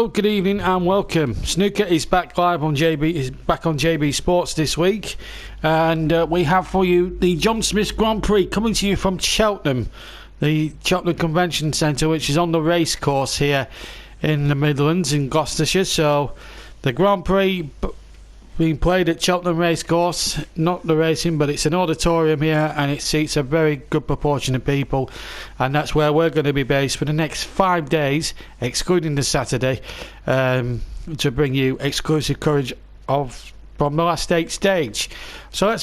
Hello, good evening and welcome. Snooker is back live on JB Sports this week, and we have for you the John Smiths Grand Prix coming to you from Cheltenham, the Cheltenham Convention Centre, which is on the race course here in the Midlands in Gloucestershire. So the Grand Prix being played at Cheltenham Racecourse, not the racing, but it's an auditorium here, and it seats a very good proportion of people, and that's where we're going to be based for the next 5 days, excluding the Saturday, to bring you exclusive coverage from the last 8 stage. So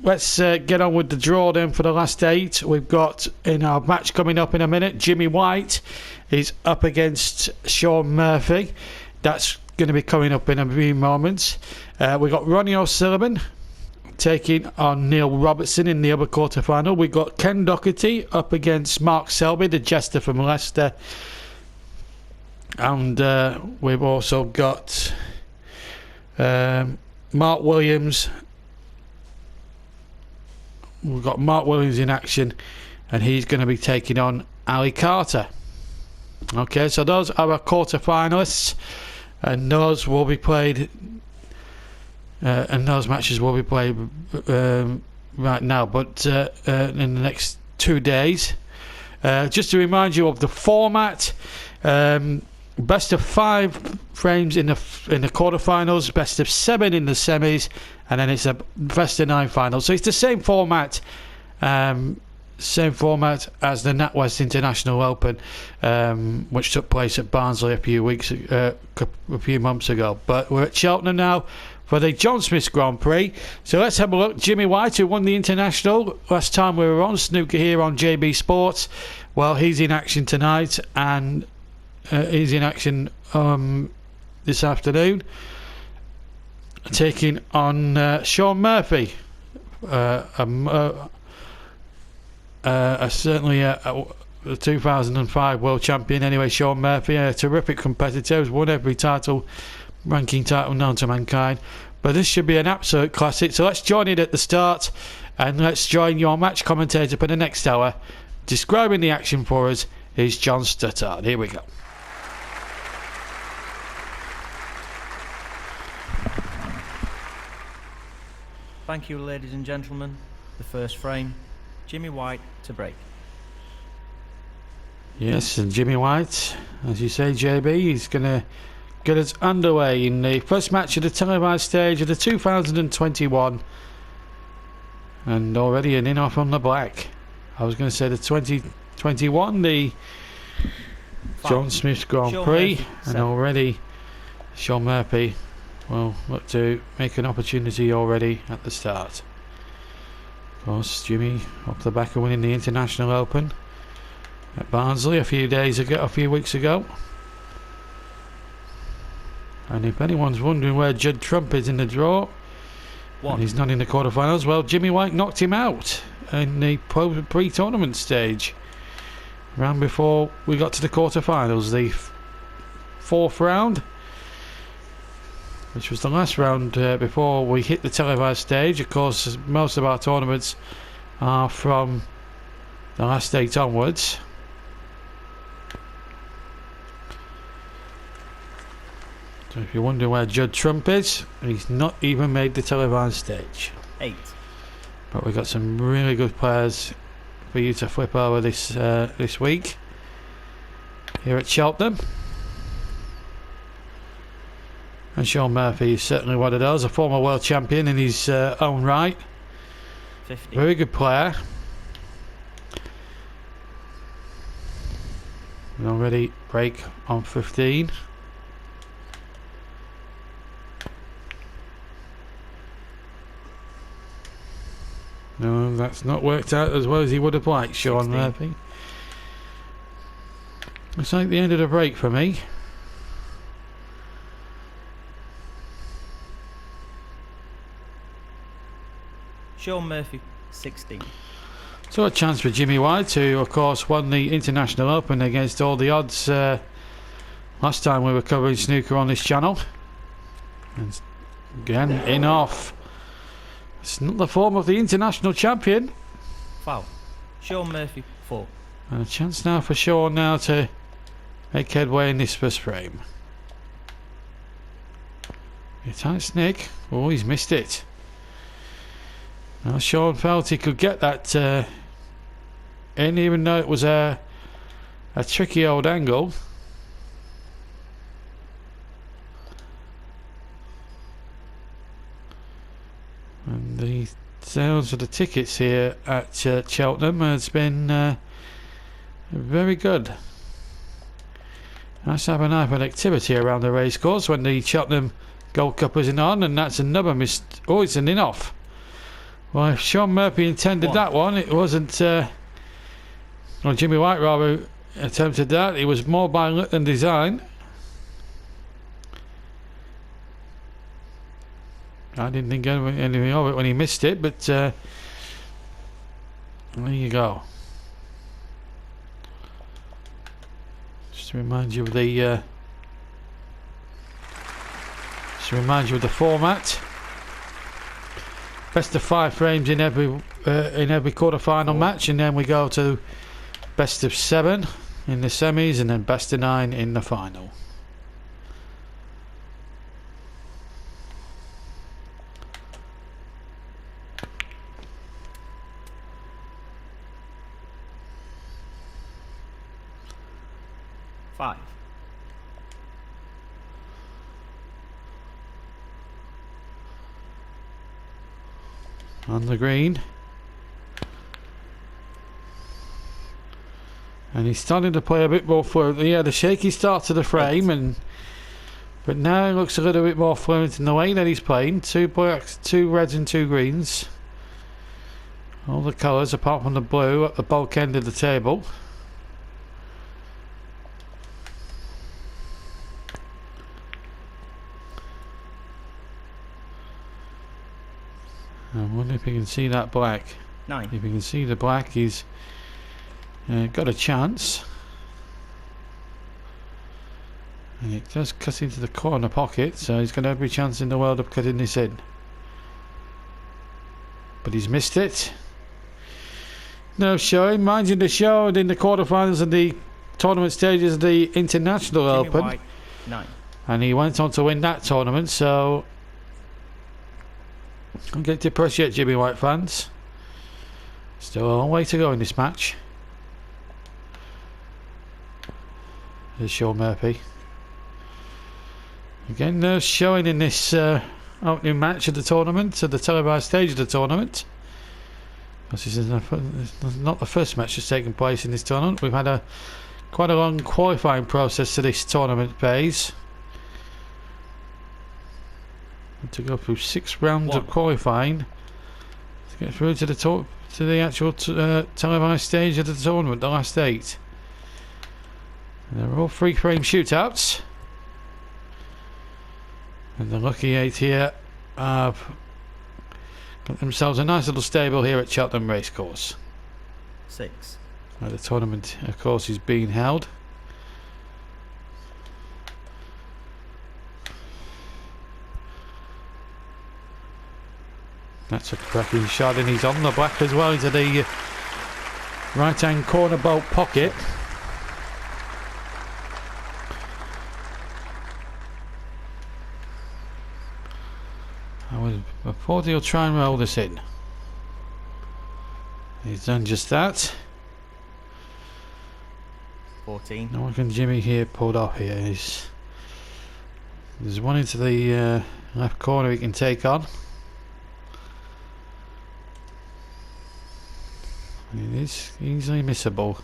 let's get on with the draw then for the last 8. We've got in our match coming up in a minute, Jimmy White is up against Shaun Murphy. That's going to be coming up in a few moments. We've got Ronnie O'Sullivan taking on Neil Robertson in the other quarter final. We've got Ken Doherty up against Mark Selby, the jester from Leicester. And we've also got Mark Williams. We've got Mark Williams in action, and he's going to be taking on Ali Carter. Okay, so those are our quarter finalists, and those will be played. And those matches will be played right now, but in the next 2 days. Just to remind you of the format: best of 5 frames in the quarterfinals, best of 7 in the semis, and then it's a best of 9 final. So it's the same format as the NatWest International Open, which took place at Barnsley a few months ago. But we're at Cheltenham now for the John Smiths Grand Prix. So let's have a look. Jimmy White, who won the International last time we were on Snooker here on JB Sports, well, he's in action tonight, and he's in action this afternoon, taking on Shaun Murphy, certainly a 2005 world champion anyway. Shaun Murphy, a terrific competitor, has won every ranking title known to mankind, but this should be an absolute classic. So let's join it at the start, and let's join your match commentator for the next hour. Describing the action for us is John Stuttard. Here we go. Thank you, ladies and gentlemen. The first frame, Jimmy White to break. Yes, and Jimmy White, as you say, JB, he's going to get us underway in the first match of the televised stage of the 2021, and already an in-off on the black. I was going to say the 2021, the John Smiths Grand Prix, and already Shaun Murphy will look to make an opportunity already at the start. Of course, Jimmy off the back of winning the International Open at Barnsley a few weeks ago. And if anyone's wondering where Judd Trump is in the draw, and he's not in the quarterfinals, well, Jimmy White knocked him out in the pre-tournament stage, round before we got to the quarterfinals, the 4th round, which was the last round before we hit the televised stage. Of course, most of our tournaments are from the last 8 onwards. So if you're wondering where Judd Trump is, he's not even made the televised stage. 8. But we've got some really good players for you to flip over this week here at Cheltenham. And Shaun Murphy is certainly one of those, a former world champion in his own right. 50. Very good player. And already break on 15. No, that's not worked out as well as he would have liked, Shaun Murphy. It's like the end of the break for me. Shaun Murphy, 16. So a chance for Jimmy White, who of course won the International Open against all the odds last time we were covering snooker on this channel. And again, in off. It's not the form of the international champion. Foul. Shaun Murphy, 4. And a chance now for Shaun now to make headway in this first frame. It's tight Nick. Oh, he's missed it. Now Shaun felt he could get that in, even though it was a tricky old angle. And the sales of the tickets here at Cheltenham has been very good. Nice to have an open activity around the racecourse when the Cheltenham Gold Cup isn't on, and that's another missed. Oh, it's an in-off. Well, if Shaun Murphy intended that one, it wasn't. Well, Jimmy White rather attempted that. It was more by look than design. I didn't think anything of it when he missed it, but there you go. Just to remind you of the format. Best of 5 frames in every quarter-final match, and then we go to best of 7 in the semis, and then best of 9 in the final. Five. On the green, and he's starting to play a bit more fluent. He had a shaky start to the frame, but now it looks a little bit more fluent in the way that he's playing. 2 blacks, 2 reds and 2 greens, all the colours apart from the blue at the bulk end of the table. I wonder if you can see that black. 9. If you can see the black, he's got a chance. And it does cut into the corner pocket, so he's got every chance in the world of cutting this in. But he's missed it. No showing. Mind you, the show in the quarterfinals and the tournament stages of the International Jimmy Open. White, 9. And he went on to win that tournament, so don't get depressed yet, Jimmy White fans. Still a long way to go in this match. There's Shaun Murphy. Again, no showing in this opening match of the tournament, at the televised stage of the tournament. This is not the first match that's taken place in this tournament. We've had quite a long qualifying process to this tournament phase. To go through 6 rounds of qualifying to get through to the actual televised stage of the tournament, the last 8. And they're all 3-frame shootouts, and the lucky 8 here have got themselves a nice little stable here at Cheltenham Racecourse. 6. Where the tournament, of course, is being held. That's a cracking shot, and he's on the black as well into the right hand corner bolt pocket. I thought he'll try and roll this in. He's done just that. 14. Now what can Jimmy here pulled off here? There's one into the left corner he can take on. It is easily missable.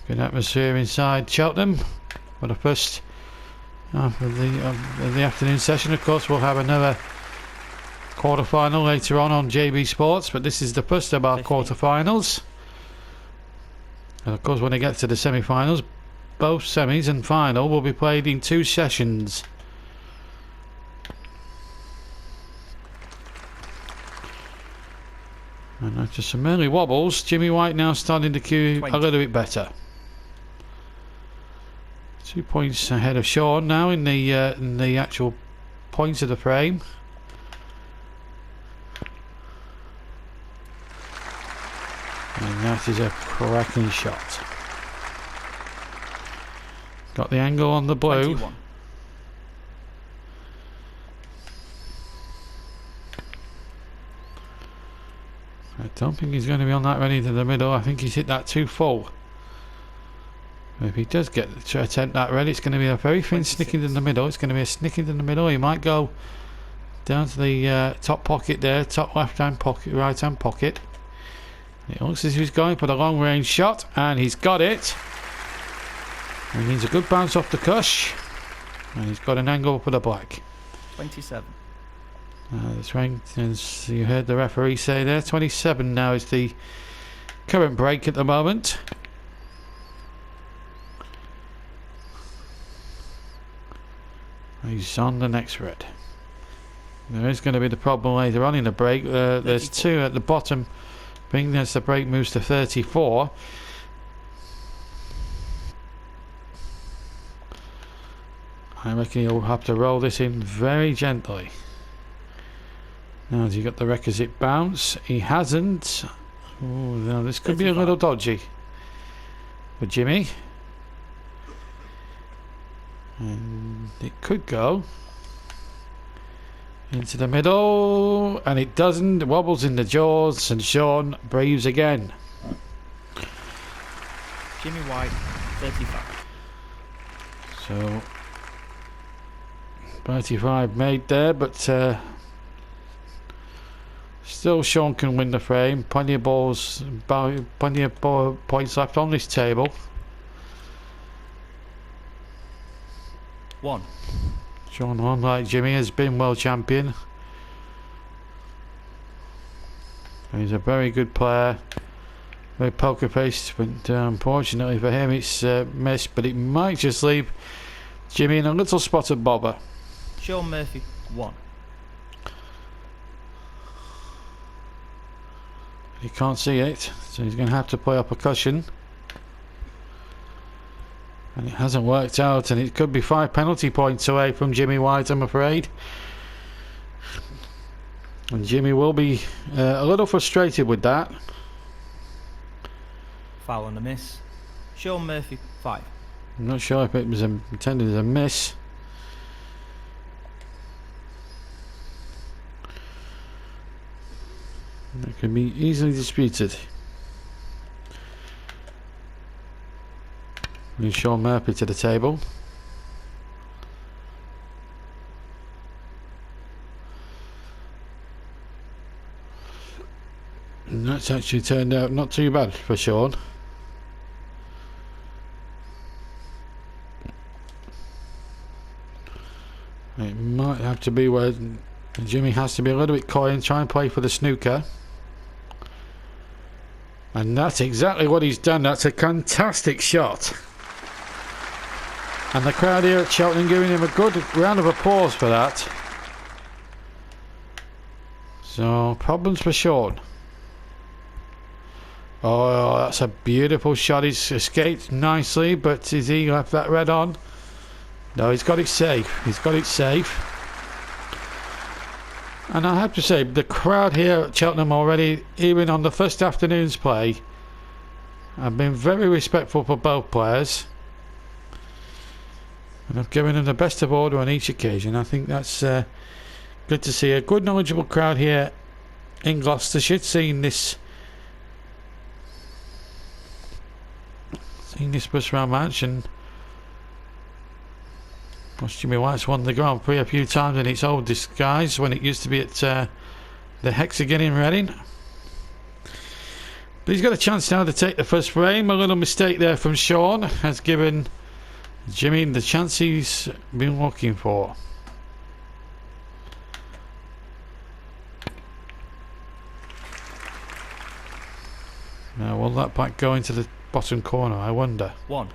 Good atmosphere inside Cheltenham. For the first half of the afternoon session, of course, we'll have another quarter-final later on JB Sports, but this is the first of our quarter-finals. And of course, when it gets to the semi-finals, both semis and final will be played in 2 sessions. And after some early wobbles, Jimmy White now starting to cue 20. a little bit better. 2 points ahead of Shaun now in the actual points of the frame. And that is a cracking shot. Got the angle on the blue. 21. I don't think he's going to be on that ready to the middle. I think he's hit that too full. If he does get to attempt that ready, it's going to be a very thin 26. snick in the middle. It's going to be a snick in the middle. He might go down to the top pocket there, top left-hand pocket, right-hand pocket. It looks as if he's going for the long-range shot, and he's got it. He needs a good bounce off the cush, and he's got an angle for the black. 27. That's right, as you heard the referee say there. 27 now is the current break at the moment. He's on the next red. There is going to be the problem later on in the break. There's 2 at the bottom. Being as the break moves to 34. I reckon he'll have to roll this in very gently. Now, has he got the requisite bounce? He hasn't. Oh, now this could 35. be a little dodgy for Jimmy. And it could go into the middle, and it doesn't. It wobbles in the jaws, and Shaun breathes again. Jimmy White, 35. So 35 made there, but still Shaun can win the frame. Plenty of balls, plenty of points left on this table. 1. Shaun, unlike Jimmy, has been world champion. He's a very good player, very poker faced, but unfortunately for him it's missed, but it might just leave Jimmy in a little spot of bother. Shaun Murphy, 1. He can't see it, so he's going to have to play up a cushion. And it hasn't worked out, and it could be 5 penalty points away from Jimmy White, I'm afraid. And Jimmy will be a little frustrated with that. Foul and a miss. Shaun Murphy, 5. I'm not sure if it was intended as a miss. That can be easily disputed. Brings Shaun Murphy to the table. And that's actually turned out not too bad for Shaun. It might have to be where Jimmy has to be a little bit coy and try and play for the snooker. And that's exactly what he's done. That's a fantastic shot. And the crowd here at Cheltenham giving him a good round of applause for that. So, problems for Shaun. Oh, that's a beautiful shot. He's escaped nicely, but has he left that red on? No, he's got it safe. He's got it safe. And I have to say, the crowd here at Cheltenham already, even on the first afternoon's play, have been very respectful for both players. And I've given them the best of order on each occasion. I think that's good to see. A good, knowledgeable crowd here in Gloucestershire seeing this first round match. And Jimmy White's won the Grand Prix a few times in its old disguise when it used to be at the Hexagon in Reading. But he's got a chance now to take the first frame. A little mistake there from Shaun has given Jimmy the chance he's been looking for. Now, will that back go into the bottom corner, I wonder? 1.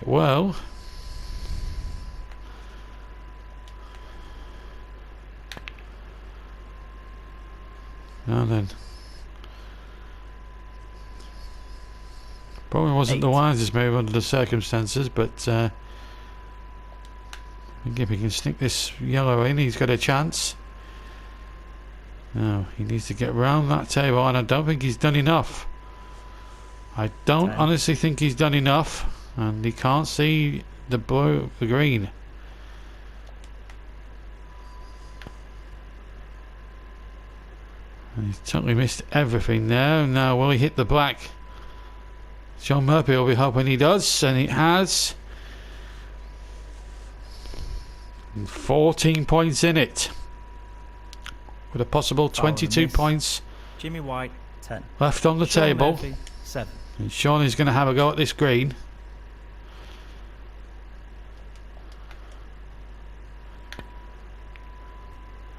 It will. Now then. Probably wasn't 8. the wisest move under the circumstances, but I think if he can sneak this yellow in, he's got a chance. Now, he needs to get round that table, and I don't think he's done enough. I don't 10. honestly think he's done enough, and he can't see the green. And he's totally missed everything there. Now, will he hit the black? John Murphy will be hoping he does, and he has. And 14 points in it, with a possible 22 points Jimmy White 10. left on the Shaun table. Murphy 7. And Shaun is going to have a go at this green.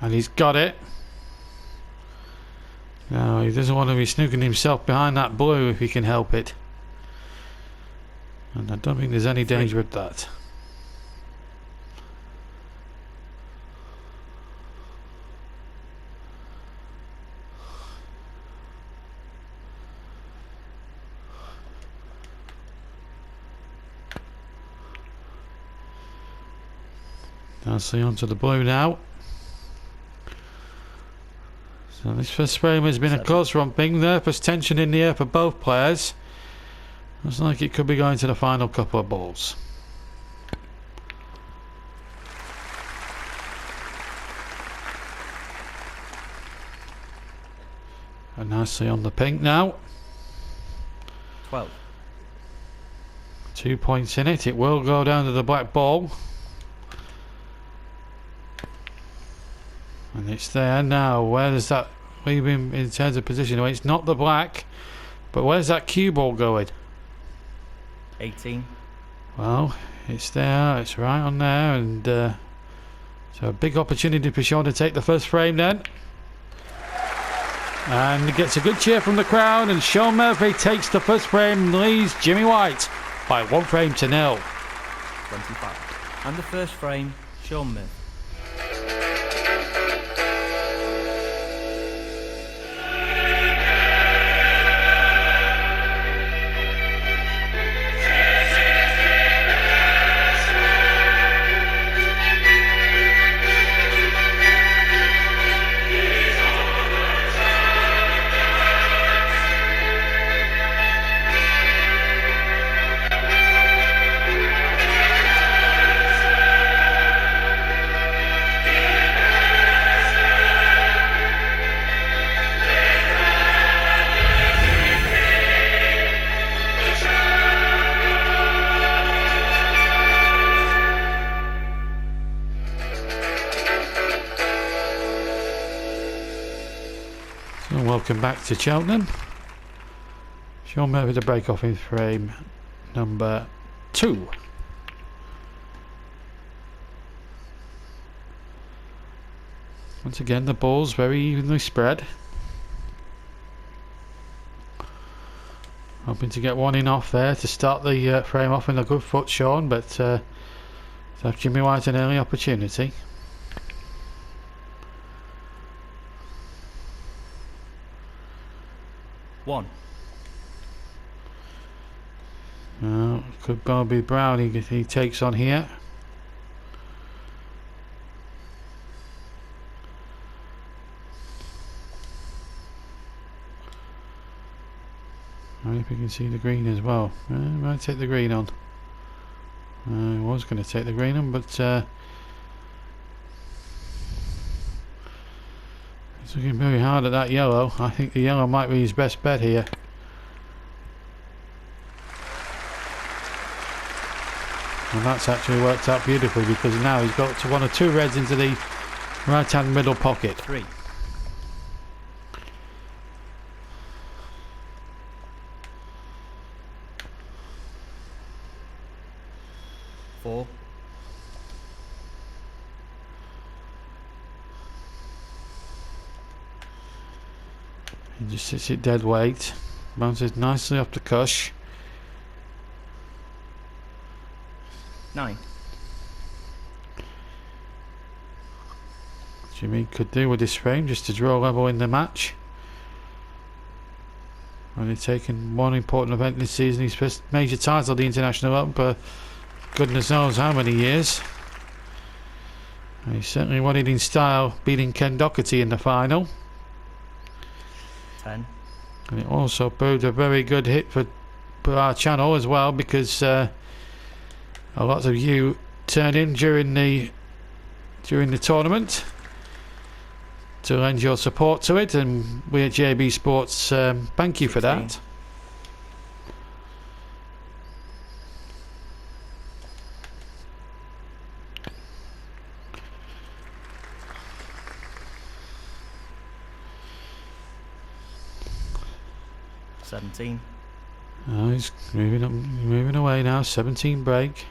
And he's got it. No, he doesn't want to be snooking himself behind that blue if he can help it. And I don't think there's any danger with that. Nicely onto the blue now. So this first frame has been a close romping. Nervous tension in the air for both players. Looks like it could be going to the final couple of balls. And nicely on the pink now. 12. 2 points in it. It will go down to the black ball. And it's there now. Where does that leave him in terms of position? Well, it's not the black, but where's that cue ball going? 18. Well, it's there. It's right on there, and so a big opportunity for Shaun to take the first frame then. And he gets a good cheer from the crowd, and Shaun Murphy takes the first frame and leads Jimmy White by 1 frame to 0. 25. And the first frame, Shaun Murphy. Welcome back to Cheltenham. Shaun Murphy to break off in frame number 2. Once again, the ball's very evenly spread. Hoping to get one in off there to start the frame off in a good foot, Shaun, but to have Jimmy White an early opportunity. One. Could well be Brown he takes on here. I wonder if you can see the green as well. Might take the green on. I was going to take the green on, but he's looking very hard at that yellow. I think the yellow might be his best bet here. And that's actually worked out beautifully, because now he's got 1 or 2 reds into the right hand middle pocket. 3. 4. He just sits it dead weight, bounces nicely off the cush. 9. Jimmy could do with this frame just to draw level in the match. Only taken one important event this season, his first major title, the International Open, for goodness knows how many years. And he certainly won it in style, beating Ken Doherty in the final. 10. And it also proved a very good hit for our channel as well, because a lot of you turned in during the tournament to lend your support to it, and we at JB Sports thank you for that. 17. Oh, he's moving away now. 17 break.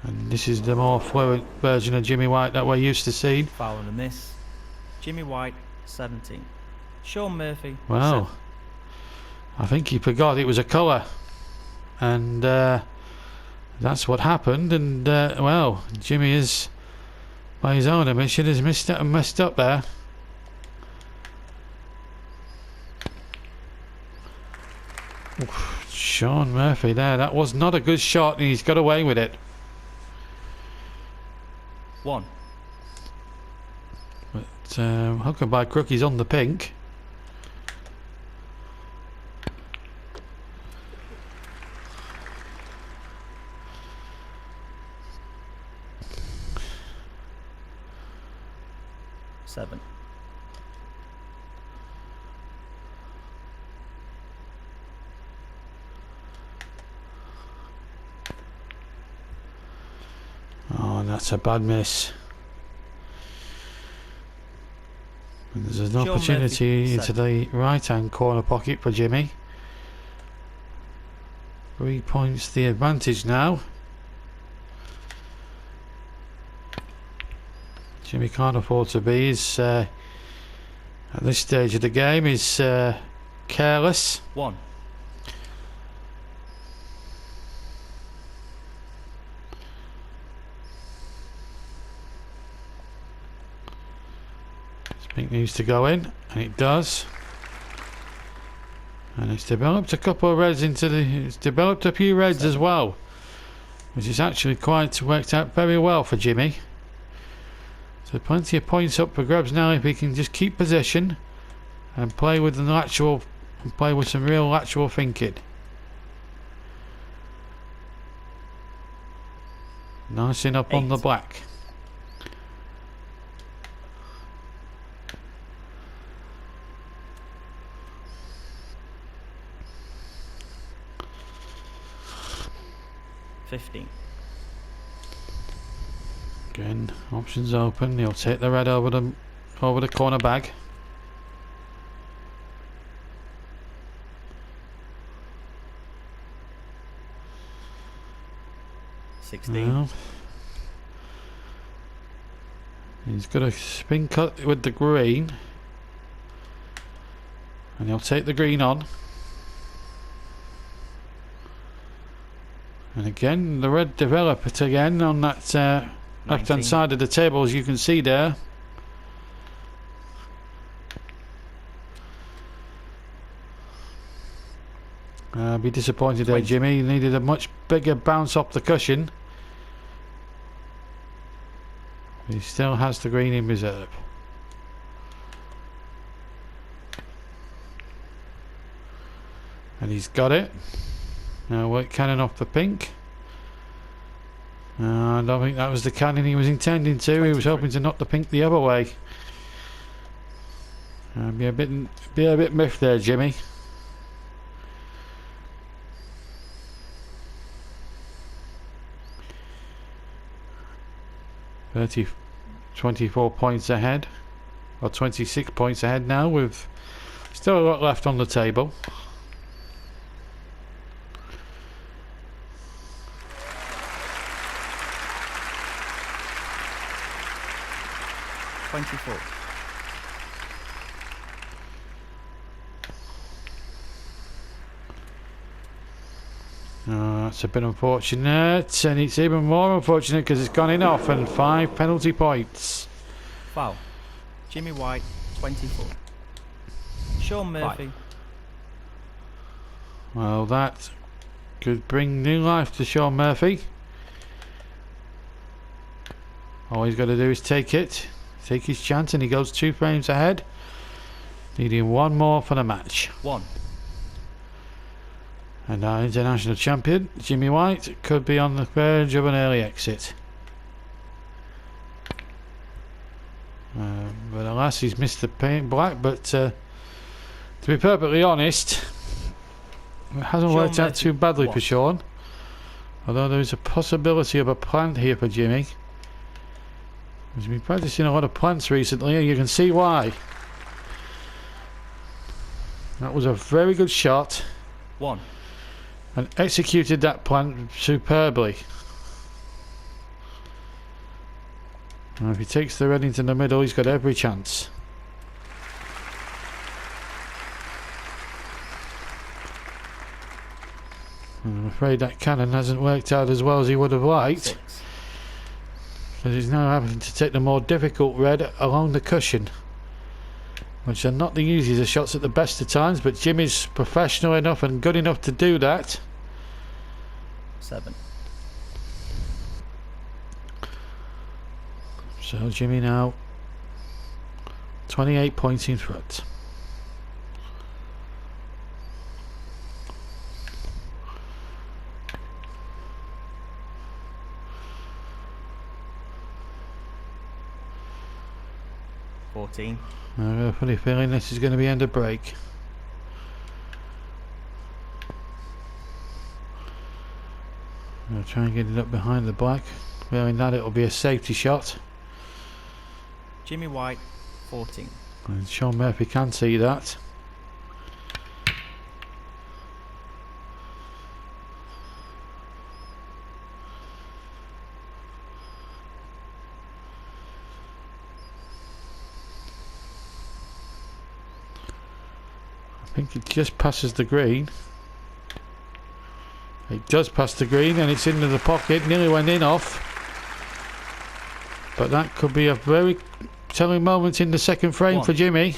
And this is the more fluent version of Jimmy White that we're used to seeing. Foul and a miss. Jimmy White, 17. Shaun Murphy, Well, 7. I think he forgot it was a colour, and that's what happened. And well, Jimmy is, by his own admission, has messed up there. Oof, Shaun Murphy there. That was not a good shot, and he's got away with it. 1. But Hooker by Crook, he's on the pink. Seven. Oh, and that's a bad miss. And there's an Shaun opportunity Murphy, into the right hand corner pocket for Jimmy. 3 points the advantage now. Jimmy can't afford to be. He's at this stage of the game is careless. 1. Pink needs to go in, and it does. And it's developed a couple of reds it's developed a few reds 7. as well, which is actually quite worked out very well for Jimmy. So plenty of points up for grabs now if he can just keep possession and play with some real lateral thinking. Nicing up 8. on the black. Again, options open. He'll take the red over the corner bag. Well, he's got a spin cut with the green, and he'll take the green on. And again, the red developed again on that left hand side of the table, as you can see there. Be disappointed there, Jimmy. He needed a much bigger bounce off the cushion. He still has the green in reserve. And he's got it. Now white cannon off the pink. I don't think that was the cannon he was intending to. 23. He was hoping to knock the pink the other way. Be a bit miffed there, Jimmy. Uh, 24 points ahead, or 26 points ahead now, with still a lot left on the table. That's a bit unfortunate, and it's even more unfortunate because it's gone in off, and 5 penalty points. Foul. Jimmy White, 24. Shaun Murphy. 5. Well, that could bring new life to Shaun Murphy. All he's got to do is take his chance, and he goes 2 frames ahead. Needing one more for the match. 1. And our international champion, Jimmy White, could be on the verge of an early exit. But alas, he's missed the paint black. But to be perfectly honest, it hasn't worked out too badly for Shaun. Although there is a possibility of a plant here for Jimmy. He's been practicing a lot of plants recently, and you can see why. That was a very good shot. 1. And executed that plant superbly. And if he takes the red into the middle, he's got every chance. And I'm afraid that cannon hasn't worked out as well as he would have liked. 6. So he's now having to take the more difficult red along the cushion, which are not the easiest of shots at the best of times, but Jimmy's professional enough and good enough to do that. 7. So Jimmy now 28 points in front. I have a funny feeling this is going to be end of break. I'll try and get it up behind the black. Feeling that it'll be a safety shot. Jimmy White, 14. And Shaun Murphy can see that. I think it just passes the green. It does pass the green and it's into the pocket. Nearly went in off. But that could be a very telling moment in the second frame for Jimmy.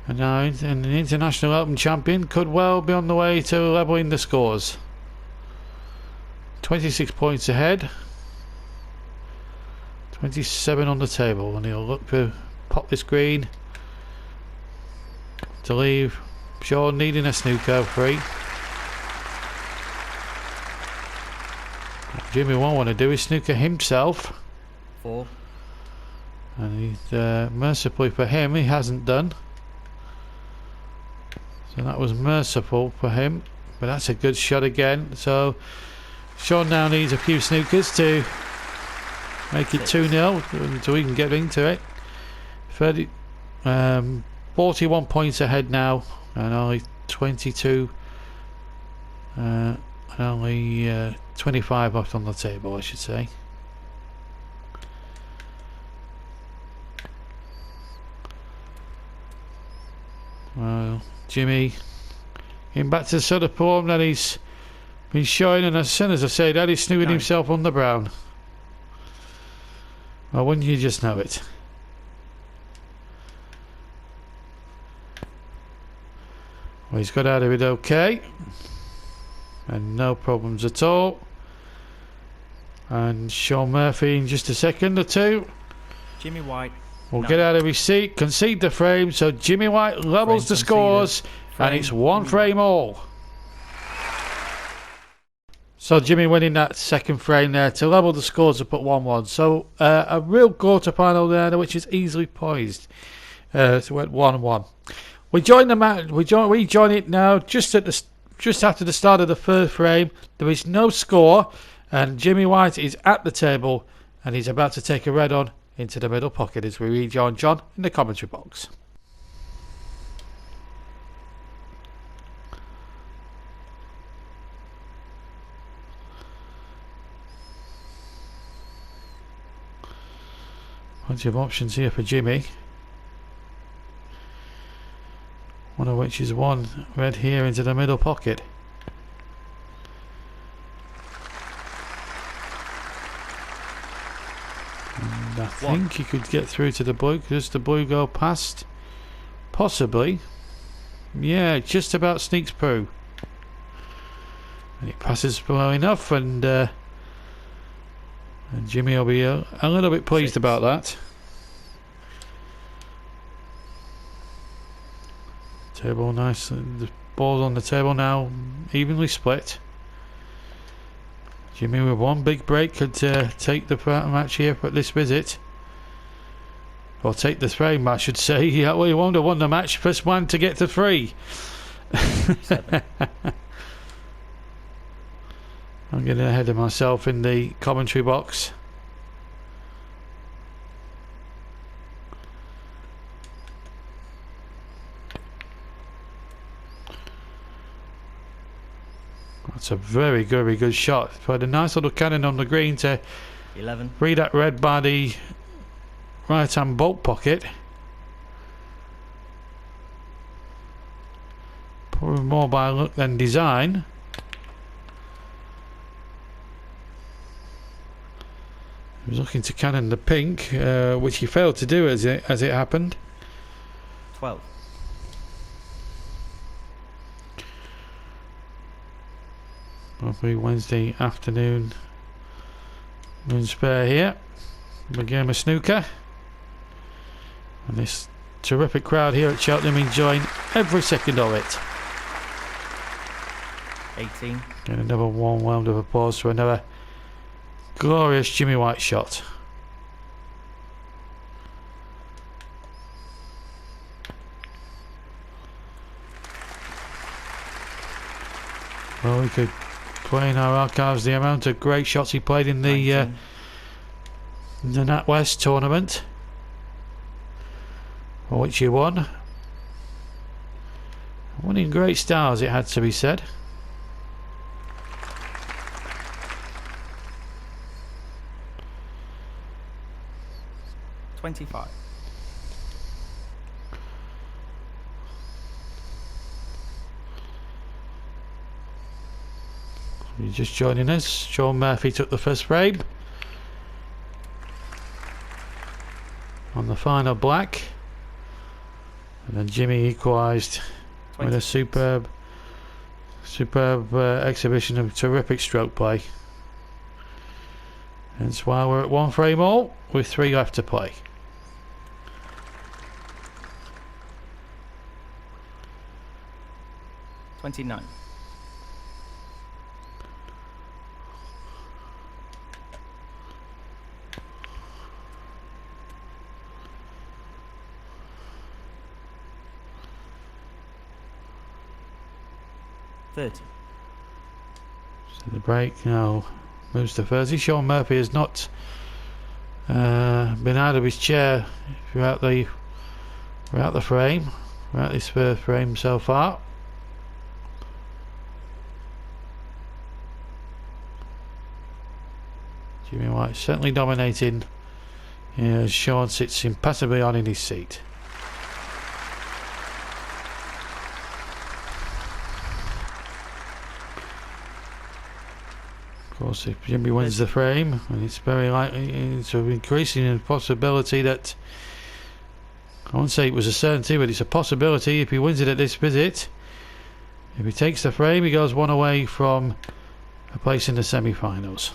And now an International Open champion could well be on the way to levelling the scores. 26 points ahead. 27 on the table, and he'll look to pop this green to leave Shaun needing a snooker free. What Jimmy won't want to do is snooker himself. 4. And he's mercifully for him, he hasn't done. So that was merciful for him, but that's a good shot again. So Shaun now needs a few snookers to make it 2-0 so we can get into it. 41 points ahead now, and only 22 and only 25 left on the table, I should say. Well, Jimmy getting back to the sort of form that he's been showing, and as soon as I say that, he's snooping himself on the brown. Well, wouldn't you just know it? Well, he's got out of it okay, and no problems at all. And Shaun Murphy in just a second or two. Jimmy White will get out of his seat, concede the frame, so Jimmy White levels the scores, and it's one frame all. So Jimmy winning that second frame there to level the scores up at 1-1. So a real quarter final there, which is easily poised to at 1-1. We join the match. We join it now just after the start of the third frame. There is no score, and Jimmy White is at the table, and he's about to take a red on into the middle pocket as we rejoin John in the commentary box. Plenty of options here for Jimmy. One of which is one red here into the middle pocket. And I think he could get through to the blue. Does the blue go past? Possibly. Yeah, it just about sneaks through. And it passes below enough, and Jimmy will be a little bit pleased about that. Table nice. The ball's on the table now, evenly split. Jimmy with one big break could take the match here at this visit. Or take the frame, I should say. Yeah, well, he won't have won the match. First one to get to 3. I'm getting ahead of myself in the commentary box. That's a very good shot. Put a nice little cannon on the green to 11. Free that red by the right hand bolt pocket. Probably more by look than design. He was looking to cannon the pink, which he failed to do as it happened. 12. Lovely Wednesday afternoon moon spare here. A game of snooker. And this terrific crowd here at Cheltenham enjoying every second of it. 18. And another warm round of applause for another glorious Jimmy White shot. Well, we could play in our archives the amount of great shots he played in the NatWest tournament, for which he won. Won in great stars, it had to be said. $25. You're just joining us. Shaun Murphy took the first frame on the final black, and then Jimmy equalised with a superb exhibition of terrific stroke play. Hence why we're at 1 frame all with 3 left to play. $29. $30. So the break now moves to 30. Shaun Murphy has not been out of his chair throughout the frame, throughout this first frame so far. Jimmy White certainly dominating as Shaun sits impassively on in his seat. Of course, if Jimmy wins the frame, and it's very likely, it's increasing in possibility that, I won't say it was a certainty, but it's a possibility if he wins it at this visit. If he takes the frame, he goes one away from a place in the semi-finals.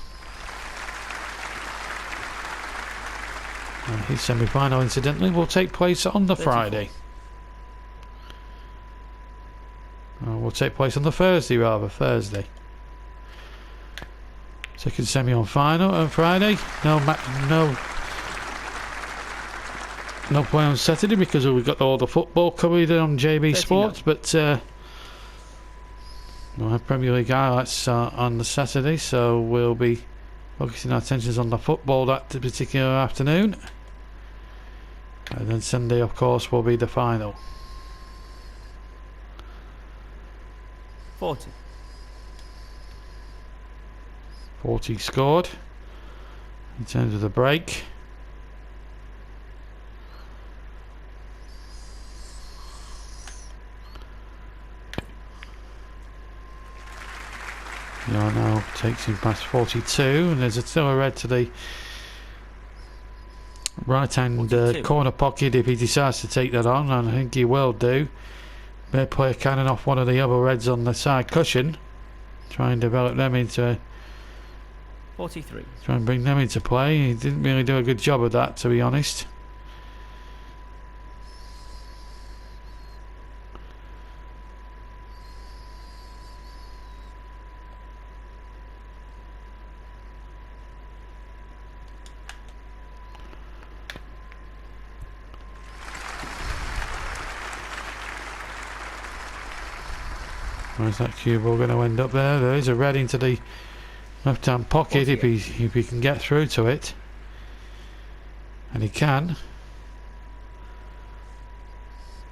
His semi-final, incidentally, will take place on the 34. Friday. Will take place on the Thursday, rather. Thursday. Second semi on final on Friday. No play on Saturday because we've got all the football covered on JB 39. Sports, but we'll have Premier League highlights on the Saturday, so we'll be focusing our attentions on the football that particular afternoon. And then Sunday, of course, will be the final. 40. 40 scored in terms of the break. Now takes him past 42, and there's still a red to the right hand corner pocket if he decides to take that on, and I think he will do. May play a cannon off one of the other reds on the side cushion, try and develop them into 43. Try and bring them into play. He didn't really do a good job of that, to be honest. Where's that cue ball going to end up there? There is a red into the left-hand pocket if he can get through to it. And he can.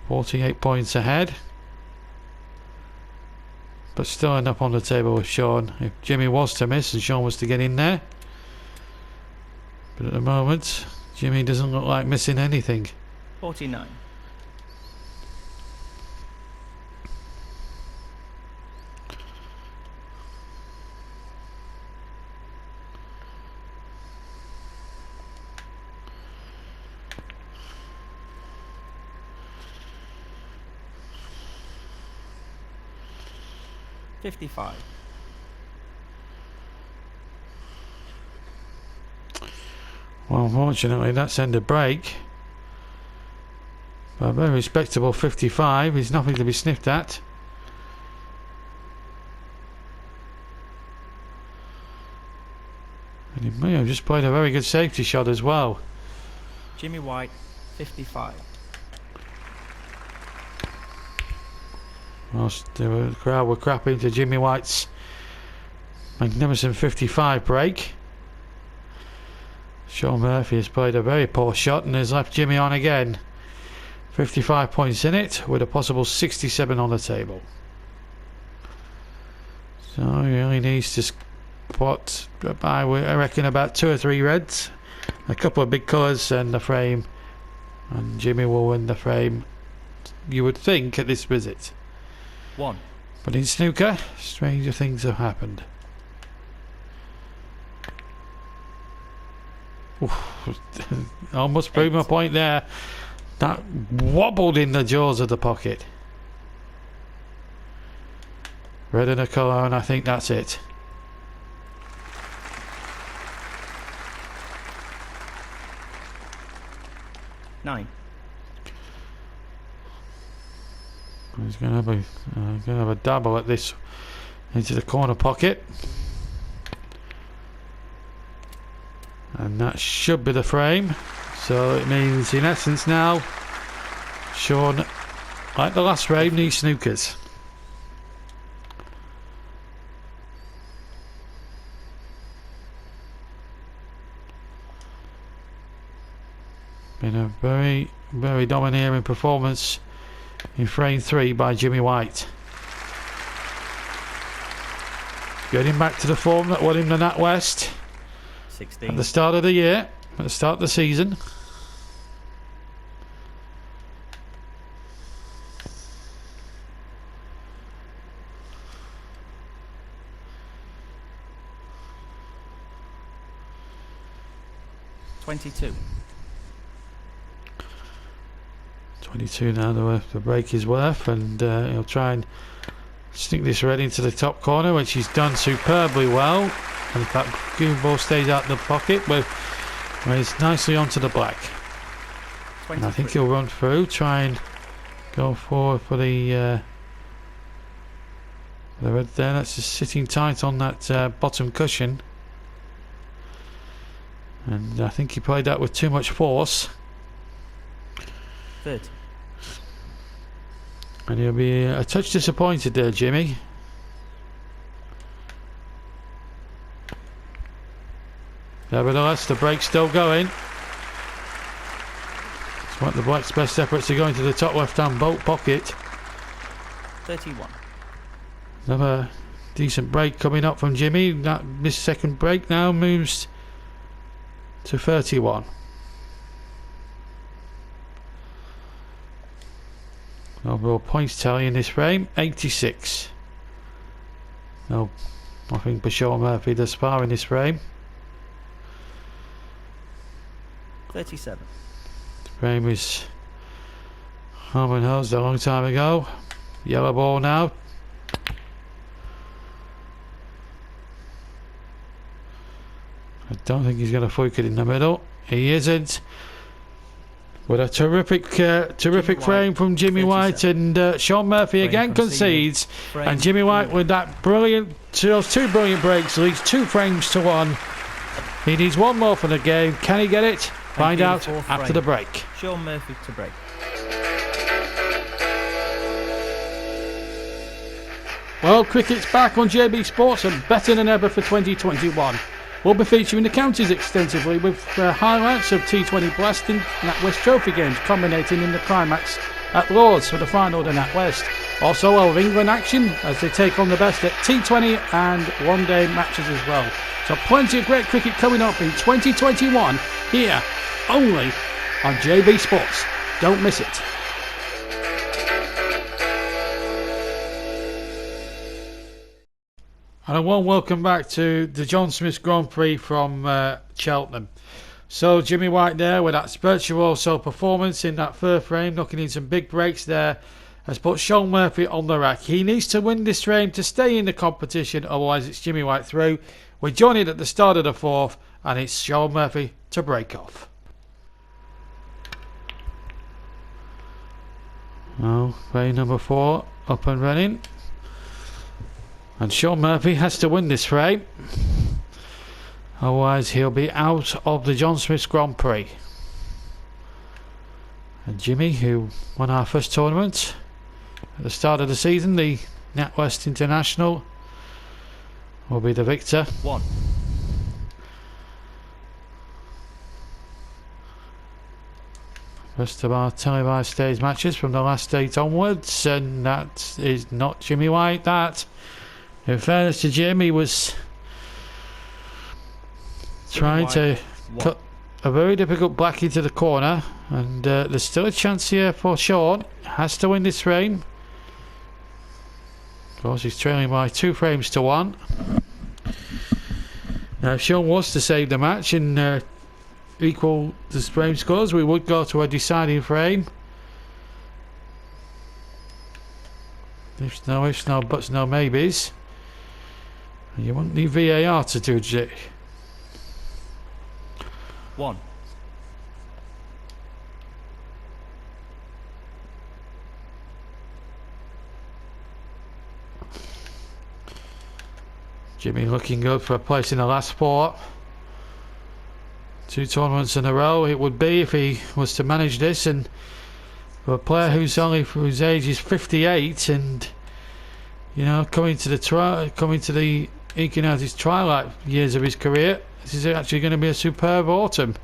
48 points ahead. But still end up on the table with Shaun if Jimmy was to miss and Shaun was to get in there. But at the moment, Jimmy doesn't look like missing anything. 49. $55. Well, unfortunately, that's end of break. But a very respectable 55 is nothing to be sniffed at. And he may have just played a very good safety shot as well. Jimmy White, 55. Whilst the crowd were crapping to Jimmy White's magnificent 55 break, Shaun Murphy has played a very poor shot and has left Jimmy on again. 55 points in it with a possible 67 on the table. So he only needs to spot, I reckon, about 2 or 3 reds, a couple of big colours and the frame, and Jimmy will win the frame, you would think, at this visit. 1. But in snooker, stranger things have happened. Almost proved my point there. That wobbled in the jaws of the pocket. Red and a colour, and I think that's it. $9. He's going to have a dabble at this into the corner pocket, and that should be the frame. So it means, in essence, now Shaun, like the last frame, needs snookers. Been a very, very domineering performance in frame 3 by Jimmy White. Getting back to the form that won him the NatWest 16. at the start of the year, at the start of the season. $22. 22 now, the break is worth, and he'll try and stick this red into the top corner, which he's done superbly well. And in fact, green ball stays out the pocket, but it's nicely onto the black. And I think he'll run through, try and go forward for the red there. That's just sitting tight on that bottom cushion, and I think he played that with too much force. 30. And he'll be a touch disappointed there, Jimmy. Nevertheless, the break's still going. It's one of the black's best efforts to go into the top left-hand bolt pocket. 31. Another decent break coming up from Jimmy. This second break now moves to 31. Overall points tally in this frame, 86. No, nothing for Shaun Murphy thus far in this frame. 37. The frame is home and hosed a long time ago. Yellow ball now. I don't think he's going to flick it in the middle. He isn't. With a terrific frame from Jimmy White, and Shaun Murphy again concedes, and Jimmy White with that brilliant, those 2 brilliant breaks leads 2 frames to 1. He needs 1 more for the game. Can he get it? Find out after the break. Shaun Murphy to break. Well, cricket's back on JB Sports and better than ever for 2021. We'll be featuring the counties extensively with highlights of T20 Blast and NatWest Trophy games culminating in the climax at Lords for the final of the NatWest. Also All of England action as they take on the best at T20 and one-day matches as well. So plenty of great cricket coming up in 2021 here only on JB Sports. Don't miss it. And a warm welcome back to the John Smiths Grand Prix from Cheltenham. So Jimmy White there with that virtuoso performance in that third frame, knocking in some big breaks there, has put Shaun Murphy on the rack. He needs to win this frame to stay in the competition, otherwise it's Jimmy White through. We're joined at the start of the fourth, and it's Shaun Murphy to break off. Oh, frame number 4 up and running. And Shaun Murphy has to win this frame, otherwise he'll be out of the John Smiths Grand Prix. And Jimmy, who won our first tournament at the start of the season, the NatWest International, will be the victor. 1. First of our televised stage matches from the last date onwards, and that is not Jimmy White. That, in fairness to Jim, he was trying to cut a very difficult black into the corner, and there's still a chance here for Shaun. Has to win this frame. Of course, he's trailing by 2 frames to 1. Now, if Shaun was to save the match and equal the frame scores, we would go to a deciding frame. Ifs, no ifs, no buts, no maybes. You wouldn't need VAR to do it. 1. Jimmy looking good for a place in the last 4. 2 tournaments in a row it would be if he was to manage this, and for a player whose age is 58 and, you know, coming to the eking out his twilight years of his career, this is actually going to be a superb autumn.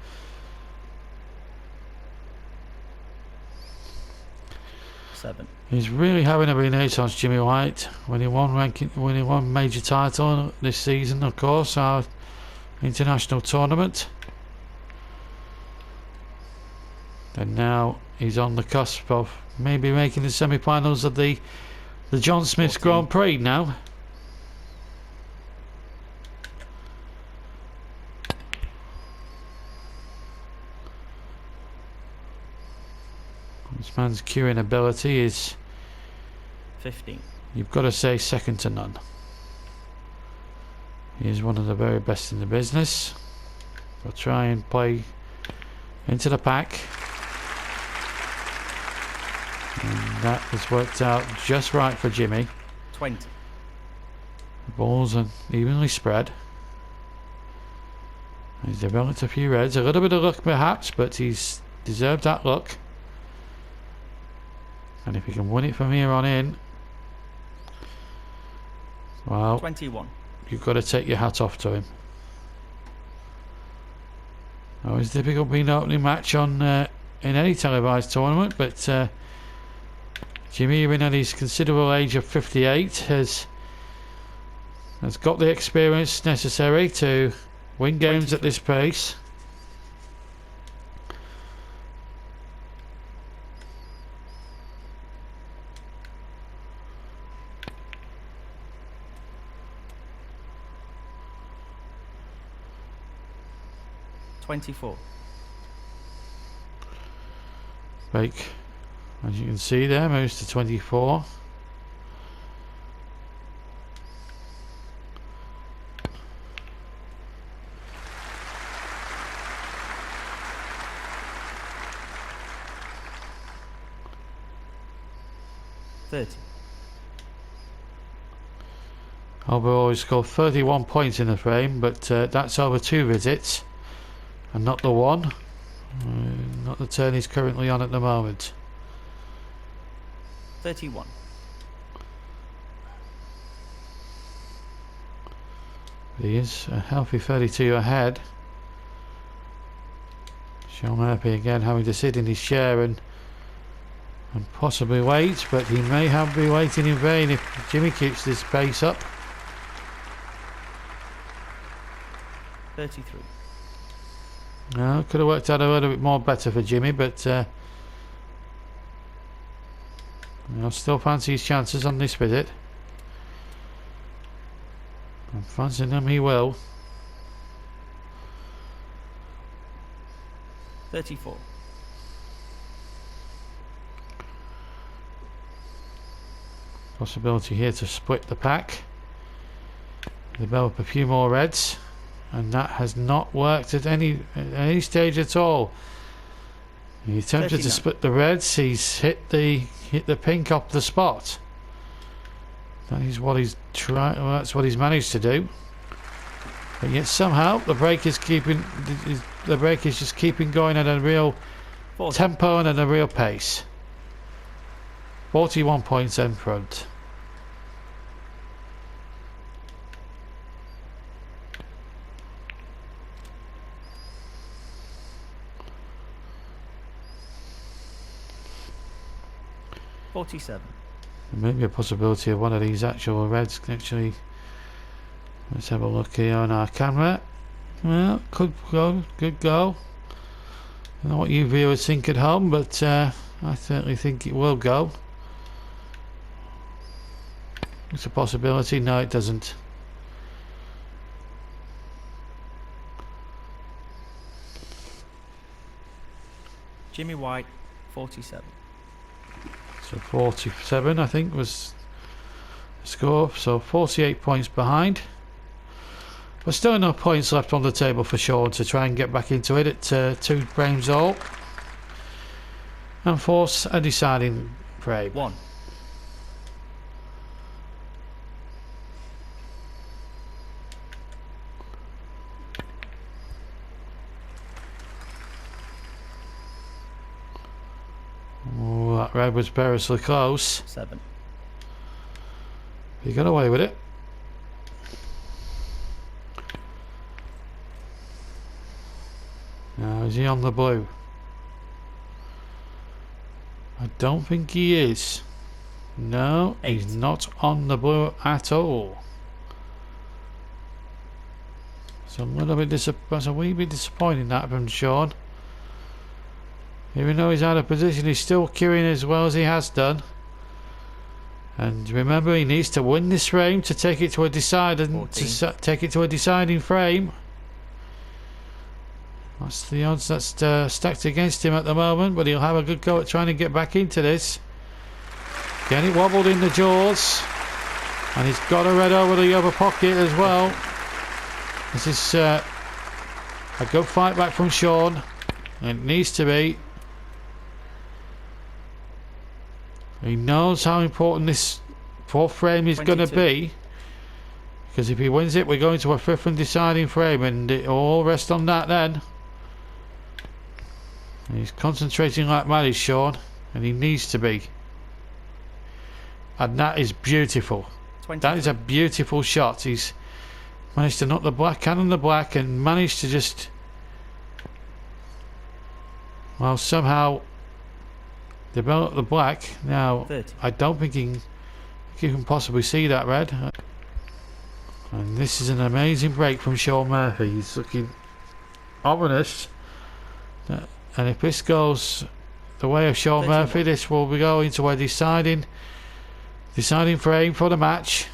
He's really having a renaissance, Jimmy White, when he won major title this season, of course, our international tournament. And now he's on the cusp of maybe making the semi-finals of the John Smiths Grand Prix now. This man's cueing ability is 15. You've got to say second to none. He is one of the very best in the business. We'll try and play into the pack. And that has worked out just right for Jimmy. 20. The balls are evenly spread. He's developed a few reds. A little bit of luck perhaps, but he's deserved that luck. And if he can win it from here on in, well, 21. You've got to take your hat off to him. Always difficult being an opening match on in any televised tournament, but Jimmy, even at his considerable age of 58, has got the experience necessary to win games at this pace. Break, as you can see there, moves to 24. Overall, he scored 31 points in the frame, but that's over 2 visits and not the one. Not the turn he's currently on at the moment. 31. He is a healthy 32 ahead. Shaun Murphy again having to sit in his chair and possibly wait, but he may have be waiting in vain if Jimmy keeps this pace up. 33. No, could have worked out a little bit more better for Jimmy, but I still fancy his chances on this visit. I'm fancying him, he will. 34. Possibility here to split the pack, develop a few more reds, and that has not worked at any stage at all. He attempted 39. to split the reds. He's hit the pink off the spot. That is what he's trying. Well, that's what he's managed to do. But yet somehow the break is just keeping going at a real 40. tempo and at a real pace. 41 points in front. $47. Maybe a possibility of one of these actual reds actually. Let's have a look here on our camera. Well, could go, good go. I don't know what you viewers think at home, but I certainly think it will go. It's a possibility. No, it doesn't. Jimmy White, 47. So 47, I think, was the score. So 48 points behind. But still enough points left on the table for Shaun to try and get back into it at 2 frames all and force a deciding frame. 1. Oh, that red was perilously close. 7. He got away with it. Now, is he on the blue? I don't think he is. No, 8. he's not on the blue at all. So a little bit that's a wee bit disappointing that from Shaun. Even though he's out of position, he's still queuing as well as he has done. And remember, he needs to win this frame to take it to a deciding frame. That's the odds that's stacked against him at the moment, but he'll have a good go at trying to get back into this. Again, it wobbled in the jaws, and he's got a red over the other pocket as well. This is a good fight back from Shaun. It needs to be. He knows how important this 4th frame is going to be, because if he wins it, we're going to a 5th and deciding frame, and it all rests on that then. He's concentrating like mad, is Shaun, and he needs to be. And that is beautiful. 20. That is a beautiful shot. He's managed to knock the black cannon the black and managed to just, well, somehow develop the black. Now 30. I don't think you can possibly see that red. And this is an amazing break from Shaun Murphy. He's looking ominous. And if this goes the way of Shaun 31. Murphy, this will be going to a deciding frame for the match.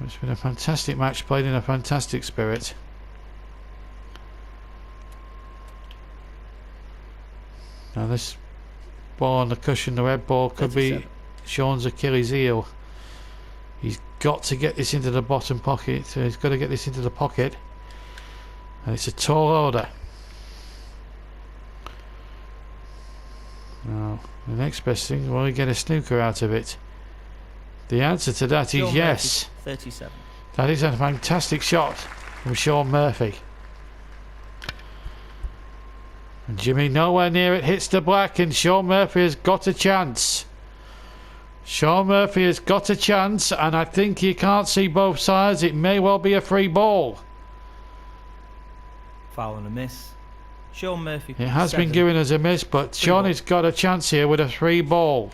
It's been a fantastic match played in a fantastic spirit. Now this ball on the cushion, the red ball, could 37. be Shaun's Achilles heel. He's got to get this into the bottom pocket. So he's got to get this into the pocket. And it's a tall order. Now, the next best thing, will he get a snooker out of it? The answer to that is Shaun yes. Murphy, 37. That is a fantastic shot from Shaun Murphy. And Jimmy nowhere near it, hits the black, and Shaun Murphy has got a chance. Shaun Murphy has got a chance, and I think you can't see both sides. It may well be a free ball. Foul and a miss. Shaun Murphy. It has been given as a miss, but Shaun has got a chance here with a free ball.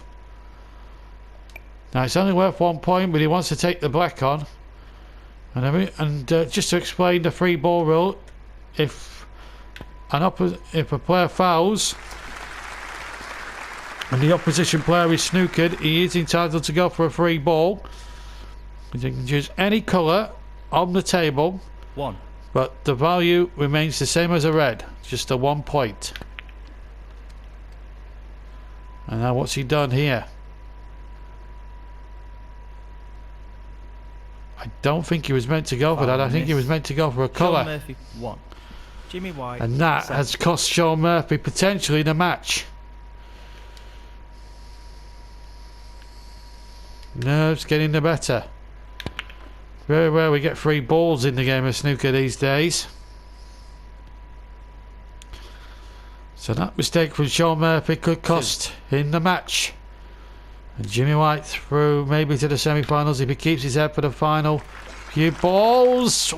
Now it's only worth 1 point, but he wants to take the black on. And just to explain the free ball rule, if a player fouls and the opposition player is snookered, he is entitled to go for a free ball. You can choose any colour on the table, but the value remains the same as a red, just a 1 point. And now what's he done here? I don't think he was meant to go for that. I think he was meant to go for a colour. Shaun Murphy 1. Jimmy White. And that 7. has cost Shaun Murphy potentially the match. Nerves getting the better. Very rare we get free balls in the game of snooker these days. So that mistake from Shaun Murphy could cost him the match. And Jimmy White through maybe to the semi-finals if he keeps his head for the final few balls.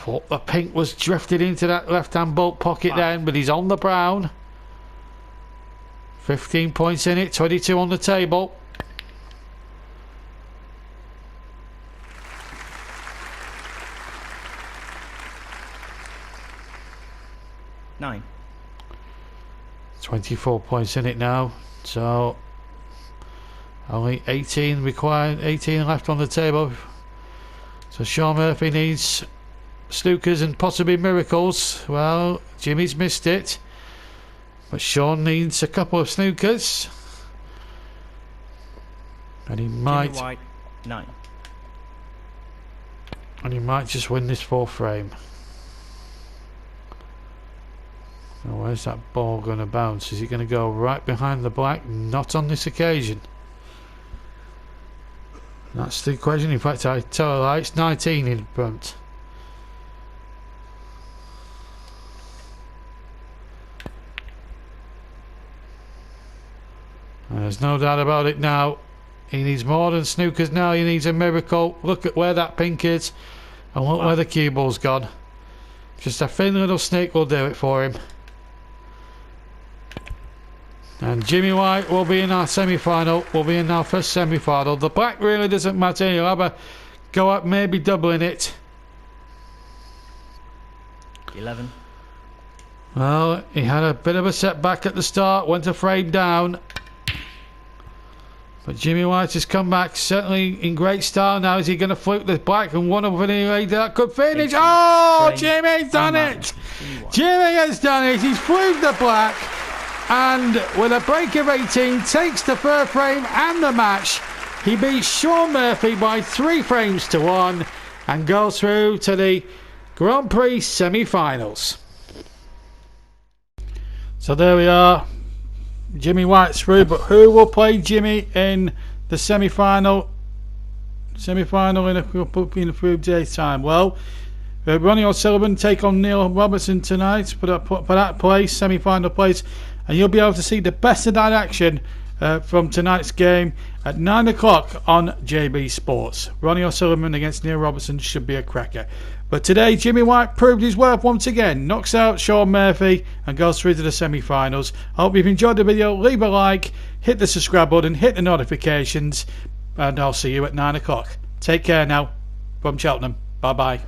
Thought the pink was drifted into that left-hand bolt pocket then, but he's on the brown. 15 points in it, 22 on the table. Nine. 24 points in it now. So only 18 required, 18 left on the table. So Shaun Murphy needs snookers and possibly miracles. Well, Jimmy's missed it, but Shaun needs a couple of snookers, and he might. Jimmy White 9. And he might just win this 4th frame. Now where's that ball going to bounce? Is it going to go right behind the black? Not on this occasion. That's the question. In fact, I tell a lie, it's 19 in front. And there's no doubt about it now. He needs more than snookers now. He needs a miracle. Look at where that pink is. And look where the cue ball's gone. Just a thin little snake will do it for him. And Jimmy White will be in our semi-final. Will be in our first semi-final. The black really doesn't matter. He'll have a go up, maybe doubling it. 11. Well, he had a bit of a setback at the start. Went a frame down. But Jimmy White has come back certainly in great style now. Is he going to fluke the black and one of that could finish? Oh, Jimmy's done it! Jimmy has done it. He's fluked the black. And with a break of 18, takes the 3rd frame and the match. He beats Shaun Murphy by 3 frames to 1 and goes through to the Grand Prix semi-finals. So there we are. Jimmy White's through, but who will play Jimmy in the semi-final? Semi-final in a few days' time. Well, Ronnie O'Sullivan take on Neil Robertson tonight for that place, semi-final place. And you'll be able to see the best of that action from tonight's game at 9 o'clock on JB Sports. Ronnie O'Sullivan against Neil Robertson should be a cracker. But today, Jimmy White proved his worth once again. Knocks out Shaun Murphy and goes through to the semi-finals. I hope you've enjoyed the video. Leave a like, hit the subscribe button, hit the notifications, and I'll see you at 9 o'clock. Take care now from Cheltenham. Bye-bye.